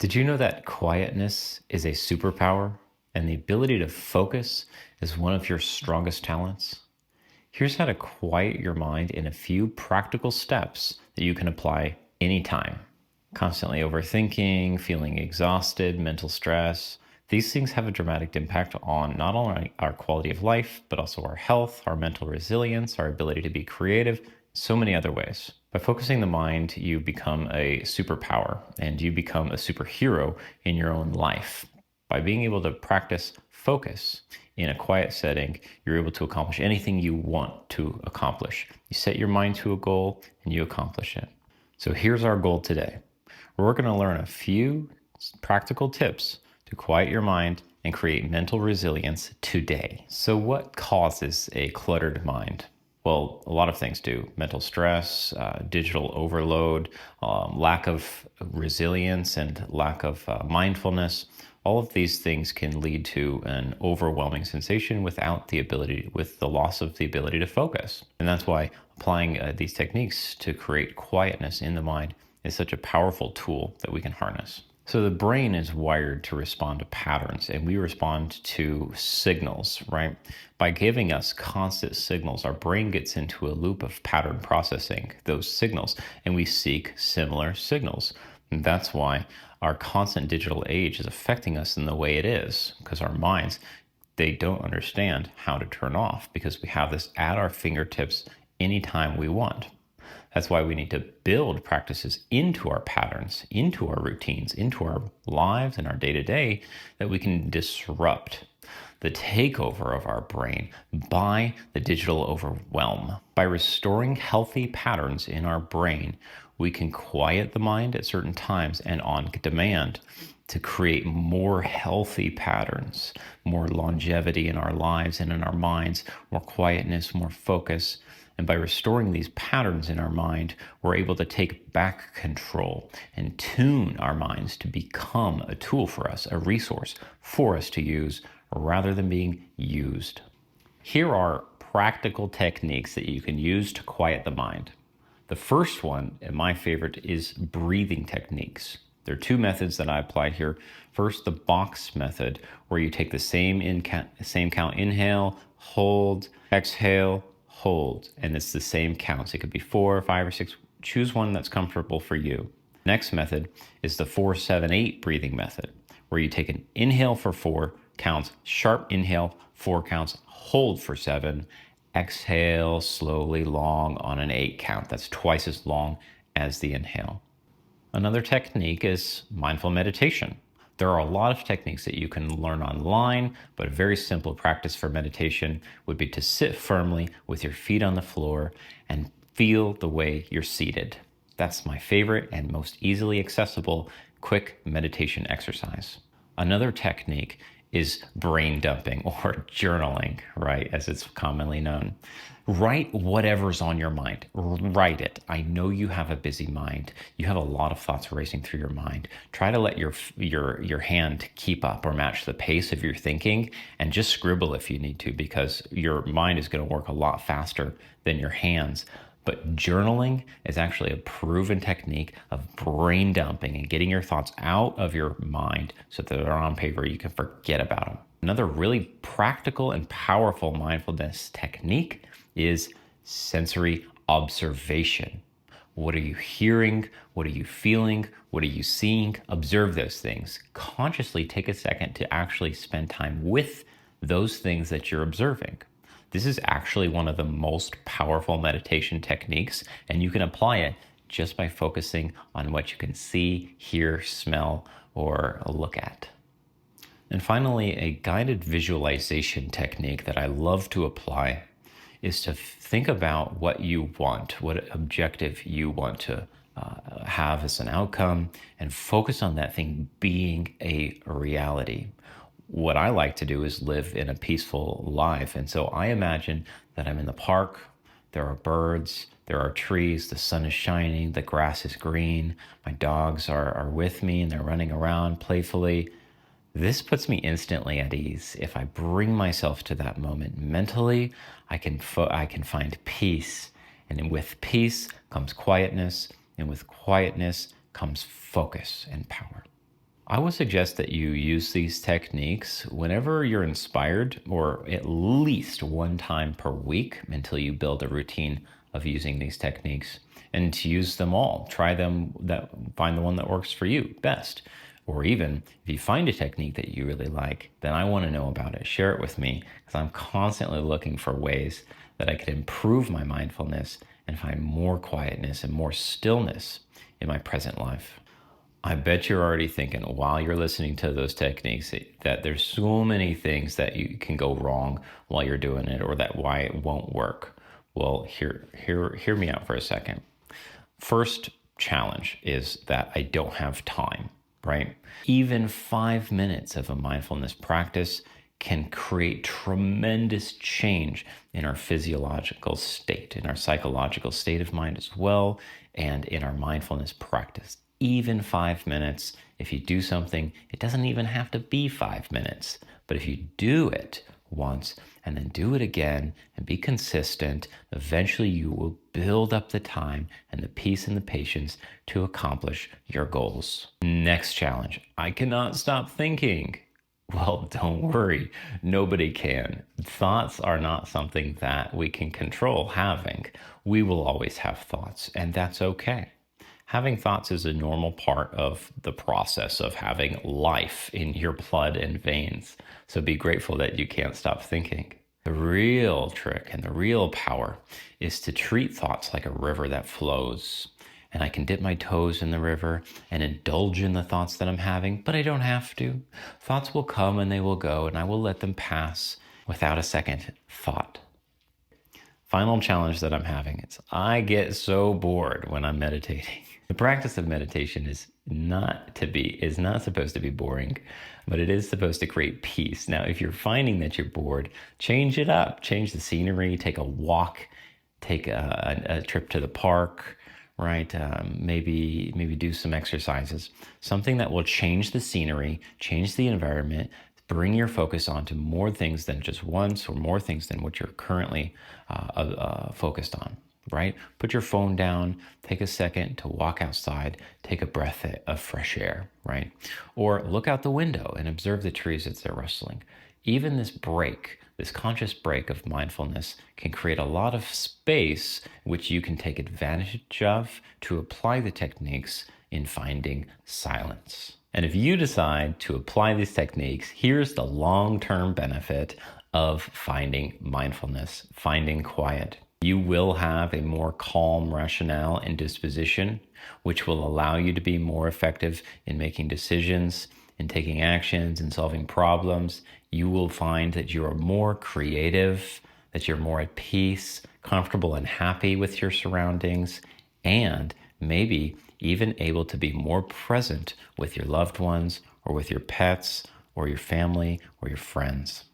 Did you know that quietness is a superpower and the ability to focus is one of your strongest talents? Here's how to quiet your mind in a few practical steps that you can apply anytime. Constantly overthinking, feeling exhausted, mental stress. These things have a dramatic impact on not only our quality of life, but also our health, our mental resilience, our ability to be creative, so many other ways. By focusing the mind, you become a superpower and you become a superhero in your own life. By being able to practice focus in a quiet setting, you're able to accomplish anything you want to accomplish. You set your mind to a goal and you accomplish it. So here's our goal today. We're going to learn a few practical tips to quiet your mind and create mental resilience today. So what causes a cluttered mind? Well, a lot of things do. Mental stress, digital overload, lack of resilience, and lack of mindfulness. All of these things can lead to an overwhelming sensation with the loss of the ability to focus. And that's why applying these techniques to create quietness in the mind is such a powerful tool that we can harness. So the brain is wired to respond to patterns, and we respond to signals, right? By giving us constant signals, our brain gets into a loop of pattern processing those signals, and we seek similar signals. And that's why our constant digital age is affecting us in the way it is, because our minds, they don't understand how to turn off because we have this at our fingertips anytime we want. That's why we need to build practices into our patterns, into our routines, into our lives and our day-to-day that we can disrupt the takeover of our brain by the digital overwhelm. By restoring healthy patterns in our brain, we can quiet the mind at certain times and on demand to create more healthy patterns, more longevity in our lives and in our minds, more quietness, more focus. And by restoring these patterns in our mind, we're able to take back control and tune our minds to become a tool for us, a resource for us to use rather than being used. Here are practical techniques that you can use to quiet the mind. The first one, and my favorite, is breathing techniques. There are two methods that I applied here. First, the box method, where you take the same count, inhale, hold, exhale, hold, and it's the same counts. It could be 4, 5, or 6. Choose one that's comfortable for you. Next method is the 4-7-8 breathing method, where you take an inhale for 4 counts, sharp inhale, 4 counts, hold for 7, exhale slowly long on an 8 count. That's twice as long as the inhale. Another technique is mindful meditation. There are a lot of techniques that you can learn online, but a very simple practice for meditation would be to sit firmly with your feet on the floor and feel the way you're seated. That's my favorite and most easily accessible quick meditation exercise. Another technique is brain dumping or journaling, right, as it's commonly known. Write whatever's on your mind. Write it. I know you have a busy mind. You have a lot of thoughts racing through your mind. Try to let your hand keep up or match the pace of your thinking, and just scribble if you need to, because your mind is going to work a lot faster than your hands. But journaling is actually a proven technique of brain dumping and getting your thoughts out of your mind so that they're on paper, you can forget about them. Another really practical and powerful mindfulness technique is sensory observation. What are you hearing? What are you feeling? What are you seeing? Observe those things. Consciously take a second to actually spend time with those things that you're observing. This is actually one of the most powerful meditation techniques, and you can apply it just by focusing on what you can see, hear, smell, or look at. And finally, a guided visualization technique that I love to apply is to think about what you want, what objective you want to have as an outcome, and focus on that thing being a reality. What I like to do is live in a peaceful life. And so I imagine that I'm in the park, there are birds, there are trees, the sun is shining, the grass is green, my dogs are with me and they're running around playfully. This puts me instantly at ease. If I bring myself to that moment mentally, I can find peace. And with peace comes quietness, and with quietness comes focus and power. I would suggest that you use these techniques whenever you're inspired, or at least one time per week until you build a routine of using these techniques, and to use them all. Try them, find the one that works for you best. Or even if you find a technique that you really like, then I want to know about it. Share it with me, because I'm constantly looking for ways that I could improve my mindfulness and find more quietness and more stillness in my present life. I bet you're already thinking while you're listening to those techniques that there's so many things that you can go wrong while you're doing it, or that why it won't work. Well, hear me out for a second. First challenge is that I don't have time, right? Even 5 minutes of a mindfulness practice can create tremendous change in our physiological state, in our psychological state of mind as well, and in our mindfulness practice. Even 5 minutes, if you do something, it doesn't even have to be 5 minutes, but if you do it once and then do it again and be consistent, eventually you will build up the time and the peace and the patience to accomplish your goals. Next challenge, I cannot stop thinking. Well, don't worry, nobody can. Thoughts are not something that we can control having. We will always have thoughts, and that's okay. Having thoughts is a normal part of the process of having life in your blood and veins. So be grateful that you can't stop thinking. The real trick and the real power is to treat thoughts like a river that flows. And I can dip my toes in the river and indulge in the thoughts that I'm having, but I don't have to. Thoughts will come and they will go, and I will let them pass without a second thought. Final challenge that I'm having is I get so bored when I'm meditating. The practice of meditation is not supposed to be boring, but it is supposed to create peace. Now, if you're finding that you're bored, change it up. Change the scenery, take a walk, take a trip to the park, right? Maybe do some exercises, something that will change the scenery, change the environment, bring your focus onto more things than just once, or more things than what you're currently focused on, right? Put your phone down, take a second to walk outside, take a breath of fresh air, right? Or look out the window and observe the trees as they're rustling. Even this conscious break of mindfulness can create a lot of space which you can take advantage of to apply the techniques in finding silence. And if you decide to apply these techniques, here's the long-term benefit of finding mindfulness, finding quiet. You will have a more calm rationale and disposition, which will allow you to be more effective in making decisions, in taking actions, in solving problems. You will find that you are more creative, that you're more at peace, comfortable and happy with your surroundings, and maybe even able to be more present with your loved ones, or with your pets, or your family, or your friends.